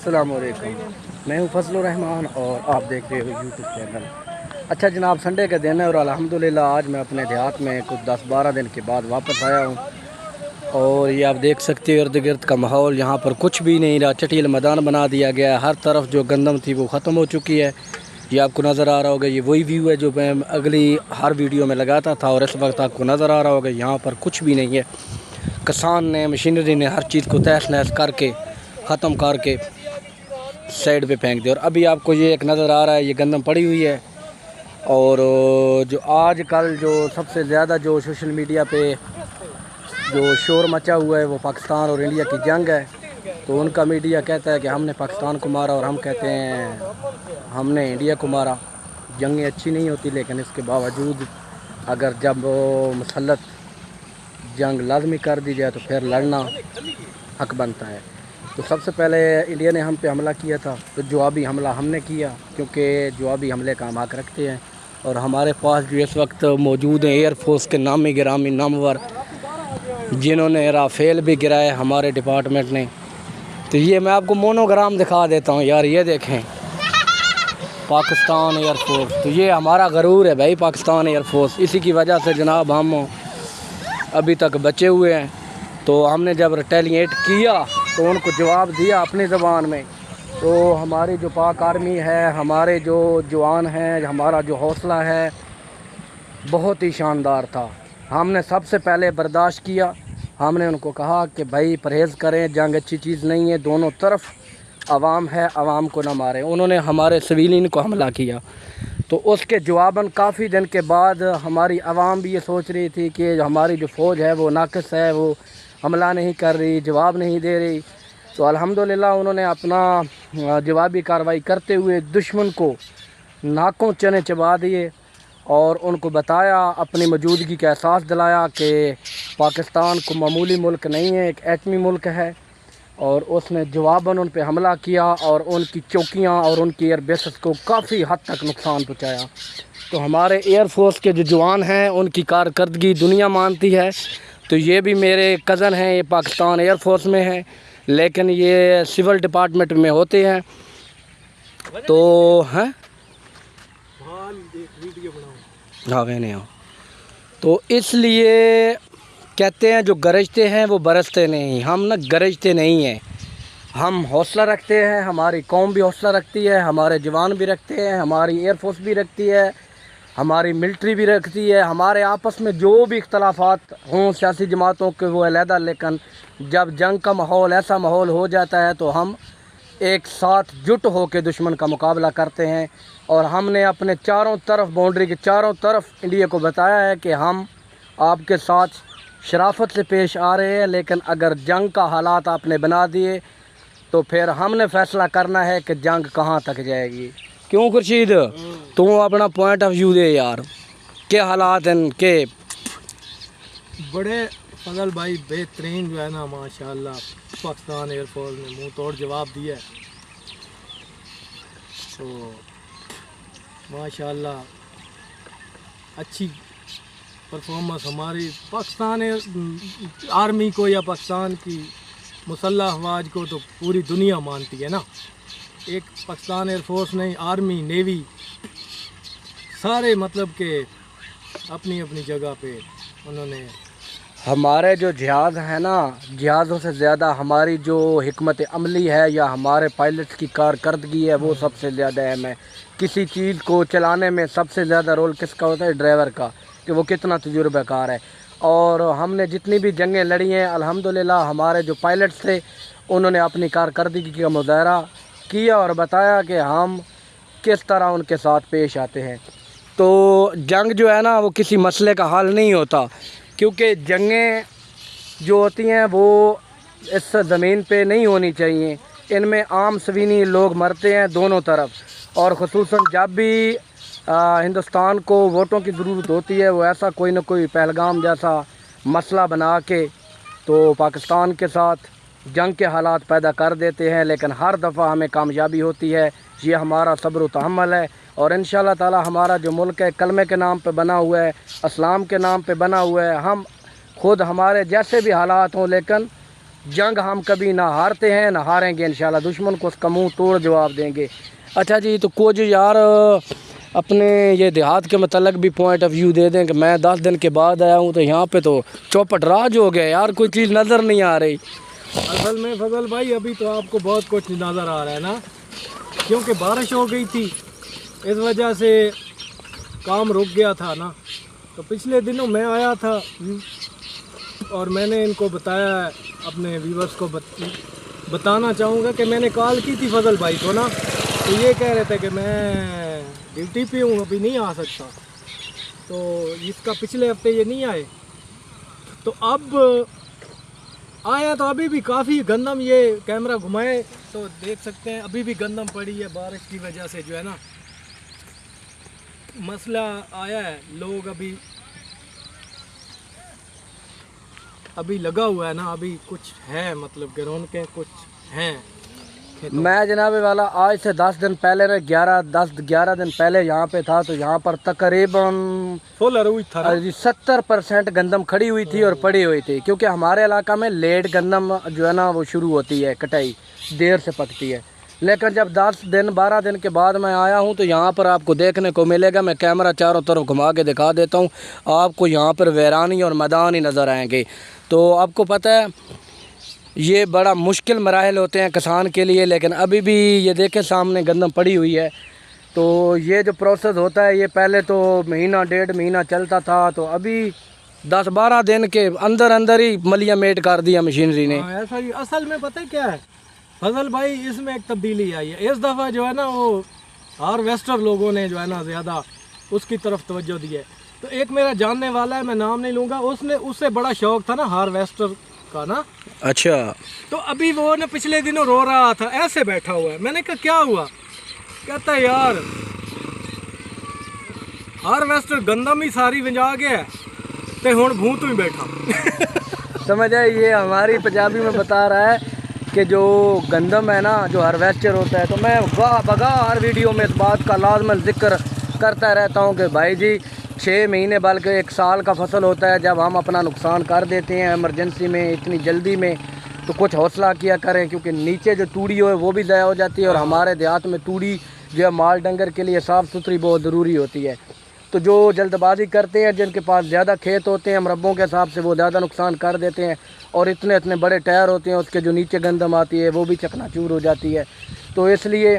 السلام علیکم، میں ہوں فضل الرحمان اور آپ دیکھ رہے ہو یوٹیوب چینل۔ اچھا جناب، سنڈے کا دن ہے اور الحمدللہ آج میں اپنے دیہات میں کچھ 10-12 دن کے بعد واپس آیا ہوں، اور یہ آپ دیکھ سکتے ہو ارد گرد کا ماحول، یہاں پر کچھ بھی نہیں رہا، چٹیل میدان بنا دیا گیا ہے، ہر طرف جو گندم تھی وہ ختم ہو چکی ہے۔ یہ آپ کو نظر آ رہا ہوگا، یہ وہی ویو ہے جو میں اگلی ہر ویڈیو میں لگاتا تھا، اور اس وقت آپ کو نظر آ رہا ہوگا یہاں پر کچھ بھی نہیں ہے۔ کسان نے، مشینری نے ہر چیز کو تہس نہس کر کے ختم کر کے سائڈ پہ پھینک دیا، اور ابھی آپ کو یہ ایک نظر آ رہا ہے، یہ گندم پڑی ہوئی ہے۔ اور جو آج کل جو سب سے زیادہ جو سوشل میڈیا پہ جو شور مچا ہوا ہے وہ پاکستان اور انڈیا کی جنگ ہے، تو ان کا میڈیا کہتا ہے کہ ہم نے پاکستان کو مارا، اور ہم کہتے ہیں ہم نے انڈیا کو مارا۔ جنگیں اچھی نہیں ہوتی، لیکن اس کے باوجود اگر جب مسلط جنگ لازمی کر دی جائے تو پھر لڑنا حق بنتا ہے۔ تو سب سے پہلے انڈیا نے ہم پہ حملہ کیا تھا، تو جوابی حملہ ہم نے کیا، کیونکہ جوابی حملے کا ہم حق رکھتے ہیں۔ اور ہمارے پاس جو اس وقت موجود ہیں ایئر فورس کے نامی گرامی نامور، جنہوں نے رافیل بھی گرائے ہمارے ڈپارٹمنٹ نے۔ تو یہ میں آپ کو مونوگرام دکھا دیتا ہوں یار، یہ دیکھیں پاکستان ایئر فورس، تو یہ ہمارا غرور ہے بھائی، پاکستان ایئر فورس۔ اسی کی وجہ سے جناب ہم ابھی تک بچے ہوئے ہیں۔ تو ہم نے جب ریٹیلیٹ کیا تو ان کو جواب دیا اپنی زبان میں۔ تو ہماری جو پاک آرمی ہے، ہمارے جو جوان ہیں، ہمارا جو حوصلہ ہے بہت ہی شاندار تھا۔ ہم نے سب سے پہلے برداشت کیا، ہم نے ان کو کہا کہ بھائی پرہیز کریں، جنگ اچھی چیز نہیں ہے، دونوں طرف عوام ہے، عوام کو نہ ماریں۔ انہوں نے ہمارے سویلین کو حملہ کیا، تو اس کے جواباً کافی دن کے بعد ہماری عوام بھی یہ سوچ رہی تھی کہ ہماری جو فوج ہے وہ ناقص ہے، وہ حملہ نہیں کر رہی، جواب نہیں دے رہی۔ تو الحمدللہ انہوں نے اپنا جوابی کارروائی کرتے ہوئے دشمن کو ناکوں چنے چبا دیے، اور ان کو بتایا، اپنی موجودگی کا احساس دلایا کہ پاکستان کو معمولی ملک نہیں ہے، ایک ایٹمی ملک ہے۔ اور اس نے جواباً ان پہ حملہ کیا، اور ان کی چوکیاں اور ان کی ایئر بیسز کو کافی حد تک نقصان پہنچایا۔ تو ہمارے ایئر فورس کے جو جوان ہیں ان کی کارکردگی دنیا مانتی ہے۔ تو یہ بھی میرے کزن ہیں، یہ پاکستان ایئر فورس میں ہیں، لیکن یہ سول ڈپارٹمنٹ میں ہوتے ہیں۔ تو ہیں ہاں میں ہوں، تو اس لیے کہتے ہیں جو گرجتے ہیں وہ برستے نہیں، ہم نہ گرجتے نہیں ہیں، ہم حوصلہ رکھتے ہیں، ہماری قوم بھی حوصلہ رکھتی ہے، ہمارے جوان بھی رکھتے ہیں، ہماری ایئر فورس بھی رکھتی ہے، ہماری ملٹری بھی رکھتی ہے۔ ہمارے آپس میں جو بھی اختلافات ہوں سیاسی جماعتوں کے وہ علیحدہ، لیکن جب جنگ کا ماحول ایسا ماحول ہو جاتا ہے تو ہم ایک ساتھ جٹ ہو کے دشمن کا مقابلہ کرتے ہیں۔ اور ہم نے اپنے چاروں طرف، باؤنڈری کے چاروں طرف انڈیا کو بتایا ہے کہ ہم آپ کے ساتھ شرافت سے پیش آ رہے ہیں، لیکن اگر جنگ کا حالات آپ نے بنا دیے تو پھر ہم نے فیصلہ کرنا ہے کہ جنگ کہاں تک جائے گی۔ کیوں خورشید، تو اپنا پوائنٹ آف ویو دے یار، کیا حالات ہیں کہ بڑے فضل بھائی بہترین جو ہے نا، ماشاءاللہ پاکستان ایئر فورس نے منہ توڑ جواب دیا ہے۔ تو ماشاءاللہ اچھی پرفارمنس ہماری پاکستان آرمی کو یا پاکستان کی مسلح افواج کو تو پوری دنیا مانتی ہے نا۔ ایک پاکستان ایئر فورس نہیں، آرمی، نیوی، سارے مطلب کہ اپنی اپنی جگہ پہ انہوں نے ہمارے جو جہاز ہیں نا، جہازوں سے زیادہ ہماری جو حکمت عملی ہے یا ہمارے پائلٹس کی کارکردگی ہے وہ سب سے زیادہ اہم ہے۔ کسی چیز کو چلانے میں سب سے زیادہ رول کس کا ہوتا ہے؟ ڈرائیور کا، کہ وہ کتنا تجربہ کار ہے۔ اور ہم نے جتنی بھی جنگیں لڑی ہیں الحمدللہ ہمارے جو پائلٹس تھے انہوں نے اپنی کارکردگی کا مظاہرہ کیا اور بتایا کہ ہم کس طرح ان کے ساتھ پیش آتے ہیں۔ تو جنگ جو ہے نا وہ کسی مسئلے کا حل نہیں ہوتا، کیونکہ جنگیں جو ہوتی ہیں وہ اس زمین پہ نہیں ہونی چاہیے، ان میں عام سوینی لوگ مرتے ہیں دونوں طرف، اور خصوصاً جب بھی ہندوستان کو ووٹوں کی ضرورت ہوتی ہے وہ ایسا کوئی نہ کوئی پہلگام جیسا مسئلہ بنا کے تو پاکستان کے ساتھ جنگ کے حالات پیدا کر دیتے ہیں، لیکن ہر دفعہ ہمیں کامیابی ہوتی ہے۔ یہ ہمارا صبر و تحمل ہے، اور انشاءاللہ تعالی ہمارا جو ملک ہے کلمے کے نام پہ بنا ہوا ہے، اسلام کے نام پہ بنا ہوا ہے۔ ہم خود ہمارے جیسے بھی حالات ہوں لیکن جنگ ہم کبھی نہ ہارتے ہیں نہ ہاریں گے انشاءاللہ، دشمن کو اس کا منہ توڑ جواب دیں گے۔ اچھا جی، تو کچھ یار اپنے یہ دیہات کے متعلق بھی پوائنٹ آف ویو دے دیں کہ میں 10 دن کے بعد آیا ہوں تو یہاں پہ تو چوپٹ راج ہو گیا یار، کوئی چیز نظر نہیں آ رہی۔ اصل میں فضل بھائی ابھی تو آپ کو بہت کچھ نظر آ رہا ہے نا، کیونکہ بارش ہو گئی تھی، اس وجہ سے کام رک گیا تھا نا۔ تو پچھلے دنوں میں آیا تھا اور میں نے ان کو بتایا ہے، اپنے ویورز کو بتانا چاہوں گا کہ میں نے کال کی تھی فضل بھائی کو نا، تو یہ کہہ رہے تھے کہ میں ڈیوٹی پہ ہوں، ابھی نہیں آ سکتا۔ تو اس کا پچھلے ہفتے یہ نہیں آئے، تو اب آیا تو ابھی بھی کافی گندم، یہ کیمرہ گھمائے تو دیکھ سکتے ہیں ابھی بھی گندم پڑی ہے بارش کی وجہ سے، جو ہے نا مسئلہ آیا ہے۔ لوگ ابھی لگا ہوا ہے نا، ابھی کچھ ہے، مطلب کہ رونقیں کچھ ہیں۔ میں جناب والا آج سے 10 دن پہلے 11 دن پہلے یہاں پہ تھا، تو یہاں پر تقریباً فل اروج تھا نا؟ 70% گندم کھڑی ہوئی تھی اور پڑی ہوئی تھی، کیونکہ ہمارے علاقہ میں لیٹ گندم جو ہے نا وہ شروع ہوتی ہے، کٹائی دیر سے پکتی ہے۔ لیکن جب 12 دن کے بعد میں آیا ہوں تو یہاں پر آپ کو دیکھنے کو ملے گا، میں کیمرہ چاروں طرف گھما کے دکھا دیتا ہوں آپ کو، یہاں پر ویرانی اور میدان ہی نظر آئیں گے۔ تو آپ کو پتہ ہے یہ بڑا مشکل مراحل ہوتے ہیں کسان کے لیے، لیکن ابھی بھی یہ دیکھیں سامنے گندم پڑی ہوئی ہے۔ تو یہ جو پروسیس ہوتا ہے یہ پہلے تو مہینہ 1.5 مہینہ چلتا تھا، تو ابھی 10-12 دن کے اندر ہی ملیاں میٹ کر دیا مشینری نے۔ ایسا ہی اصل میں پتہ کیا ہے فضل بھائی، اس میں ایک تبدیلی آئی ہے اس دفعہ، جو ہے نا وہ ہارویسٹر لوگوں نے جو ہے نا زیادہ اس کی طرف توجہ دی ہے۔ تو ایک میرا جاننے والا ہے، میں نام نہیں لوں گا، اس سے بڑا شوق تھا نا ہارویسٹر کا نا۔ اچھا، تو ابھی وہ نا پچھلے دنوں رو رہا تھا، ایسے بیٹھا ہوا ہے۔ میں نے کہا کیا ہوا؟ کہتا ہے یار ہارویسٹر گندم ہی ساری ونجا گیا ہے تے ہن بھونت ہی بیٹھا۔ سمجھ آئے، یہ ہماری پنجابی میں بتا رہا ہے کہ جو گندم ہے نا، جو ہارویسٹر ہوتا ہے، تو میں ہر ویڈیو میں اس بات کا لازماً ذکر کرتا رہتا ہوں کہ بھائی جی 6 مہینے بلکہ 1 سال کا فصل ہوتا ہے، جب ہم اپنا نقصان کر دیتے ہیں ایمرجنسی میں اتنی جلدی میں، تو کچھ حوصلہ کیا کریں، کیونکہ نیچے جو توڑی ہوئے وہ بھی ضائع ہو جاتی ہے، اور ہمارے دیہات میں توڑی جو ہے مال ڈنگر کے لیے صاف ستھری بہت ضروری ہوتی ہے۔ تو جو جلد بازی کرتے ہیں، جن کے پاس زیادہ کھیت ہوتے ہیں مربوں کے حساب سے، وہ زیادہ نقصان کر دیتے ہیں، اور اتنے بڑے ٹائر ہوتے ہیں اس کے، جو نیچے گندم آتی ہے وہ بھی چکنا چور ہو جاتی ہے۔ تو اس لیے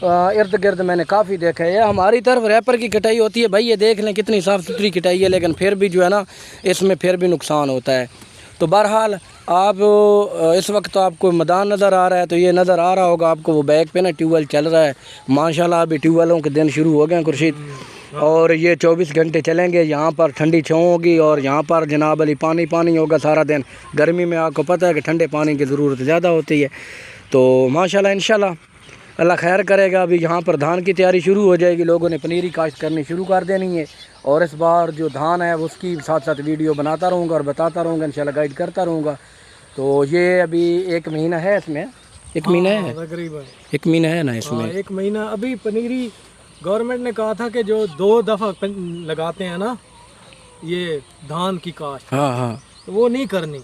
ارد گرد میں نے کافی دیکھا ہے۔ ہماری طرف ریپر کی کٹائی ہوتی ہے، بھائی یہ دیکھ لیں کتنی صاف ستھری کٹائی ہے، لیکن پھر بھی جو ہے نا اس میں پھر بھی نقصان ہوتا ہے۔ تو بہرحال آپ اس وقت تو آپ کو میدان نظر آ رہا ہے، تو یہ نظر آ رہا ہوگا آپ کو وہ بیک پہ نا ٹیوب ویل چل رہا ہے، ماشاءاللہ ابھی ٹیوب ویلوں کے دن شروع ہو گئے ہیں خورشید، اور یہ 24 گھنٹے چلیں گے۔ یہاں پر ٹھنڈی چھاؤں ہوگی اور یہاں پر جناب علی پانی ہوگا سارا دن۔ گرمی میں آپ کو پتہ ہے کہ ٹھنڈے پانی کی ضرورت زیادہ ہوتی ہے، تو ماشاءاللہ انشاءاللہ اللہ خیر کرے گا۔ ابھی یہاں پر دھان کی تیاری شروع ہو جائے گی، لوگوں نے پنیری کاشت کرنی شروع کر دینی ہے، اور اس بار جو دھان ہے اس کی ساتھ ویڈیو بناتا رہوں گا اور بتاتا رہوں گا، انشاءاللہ گائیڈ کرتا رہوں گا۔ تو یہ ابھی 1 مہینہ ہے اس میں، 1 مہینہ ہے تقریباً 1 مہینہ ہے نا اس میں۔ 1 مہینہ ابھی پنیری گورنمنٹ نے کہا تھا کہ جو 2 دفعہ لگاتے ہیں نا یہ دھان کی کاشت، ہاں تو وہ نہیں کرنی،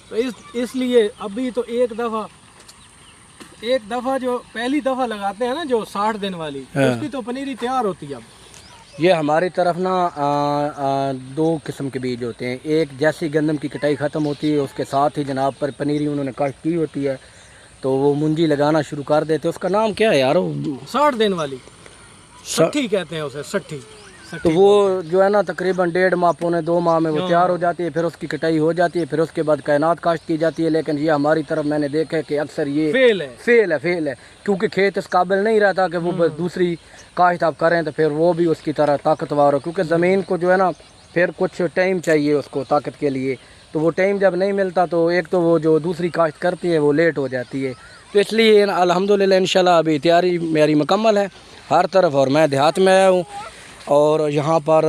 تو اس لیے ابھی تو ایک دفعہ جو پہلی دفعہ لگاتے ہیں نا جو 60 دن والی، اس کی تو پنیری تیار ہوتی ہے اب۔ یہ ہماری طرف نا 2 قسم کے بیج ہوتے ہیں، ایک جیسی گندم کی کٹائی ختم ہوتی ہے اس کے ساتھ ہی جناب پر پنیری انہوں نے کاشت کی ہوتی ہے، تو وہ منجی لگانا شروع کر دیتے۔ اس کا نام کیا ہے یار؟ 60 دن والی، 60 کہتے ہیں اسے، 60۔ تو وہ جو ہے نا تقریباً 1.5 ماہ پونے 2 ماہ میں وہ تیار ہو جاتی ہے، پھر اس کی کٹائی ہو جاتی ہے، پھر اس کے بعد کائنات کاشت کی جاتی ہے۔ لیکن یہ ہماری طرف میں نے دیکھا ہے کہ اکثر یہ فیل ہے، کیونکہ کھیت اس قابل نہیں رہتا کہ وہ دوسری کاشت آپ کریں تو پھر وہ بھی اس کی طرح طاقتور ہو، کیونکہ زمین کو جو ہے نا پھر کچھ ٹائم چاہیے اس کو طاقت کے لیے، تو وہ ٹائم جب نہیں ملتا تو ایک تو وہ جو دوسری کاشت کرتی ہے وہ لیٹ ہو جاتی ہے۔ تو اس لیے الحمدللہ انشاءاللہ ابھی تیاری میری مکمل ہے ہر طرف، اور میں دیہات میں آیا ہوں اور یہاں پر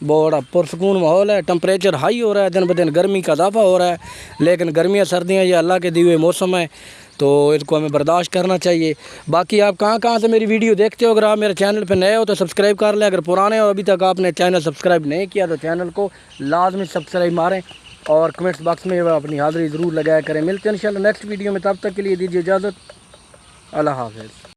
بڑا پرسکون ماحول ہے، ٹمپریچر ہائی ہو رہا ہے، دن بدن گرمی کا اضافہ ہو رہا ہے، لیکن گرمیاں سردیاں یہ اللہ کے دیے ہوئے موسم ہے، تو اس کو ہمیں برداشت کرنا چاہیے۔ باقی آپ کہاں سے میری ویڈیو دیکھتے ہو، اگر آپ میرے چینل پہ نئے ہو تو سبسکرائب کر لیں، اگر پرانے ہو ابھی تک آپ نے چینل سبسکرائب نہیں کیا تو چینل کو لازمی سبسکرائب ماریں، اور کمنٹس باکس میں اپنی حاضری ضرور لگایا کریں. ملتے ہیں انشاءاللہ نیکسٹ ویڈیو میں, تب تک کے لیے دیجیے اجازت. اللہ حافظ.